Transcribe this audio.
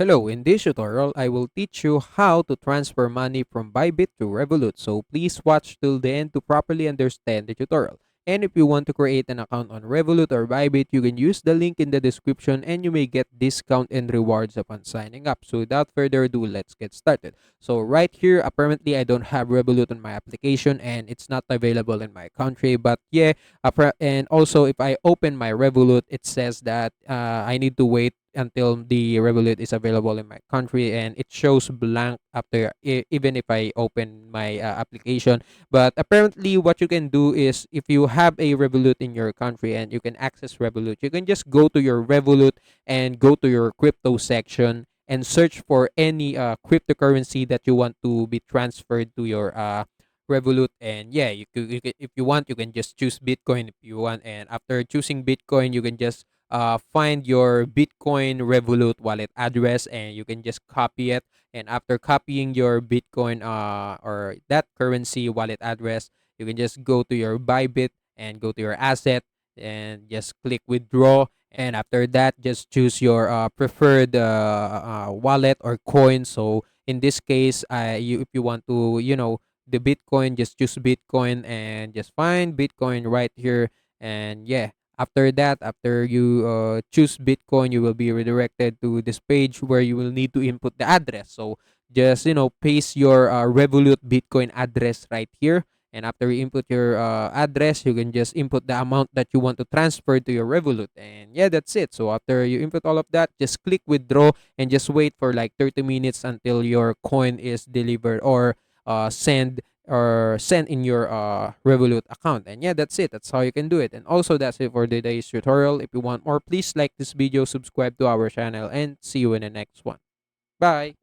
Hello, in this tutorial, I will teach you how to transfer money from Bybit to Revolut. So please watch till the end to properly understand the tutorial. And if you want to create an account on Revolut or Bybit, you can use the link in the description and you may get discount and rewards upon signing up. So without further ado, let's get started. So right here, apparently I don't have Revolut on my application and it's not available in my country. But yeah, and also if I open my Revolut, it says that I need to wait until the Revolut is available in my country, and it shows blank after even if I open my application. But apparently what you can do is, if you have a Revolut in your country and you can access Revolut, you can just go to your Revolut and go to your crypto section and search for any cryptocurrency that you want to be transferred to your Revolut. And yeah, you can, if you want, you can just choose Bitcoin if you want, and after choosing Bitcoin, you can just find your Bitcoin Revolut wallet address, and you can just copy it. And after copying your Bitcoin or that currency wallet address, you can just go to your Bybit and go to your asset and just click withdraw. And after that, just choose your preferred wallet or coin. So in this case, if you want to, the Bitcoin, just choose Bitcoin and just find Bitcoin right here. And yeah, after that, after you choose Bitcoin, you will be redirected to this page where you will need to input the address. So just, paste your Revolut Bitcoin address right here. And after you input your address, you can just input the amount that you want to transfer to your Revolut. And yeah, that's it. So after you input all of that, just click withdraw and just wait for like 30 minutes until your coin is delivered or send in your Revolut account. And yeah, that's it. That's how you can do it. And also, that's it for today's tutorial. If you want more, please like this video, subscribe to our channel, and see you in the next one. Bye.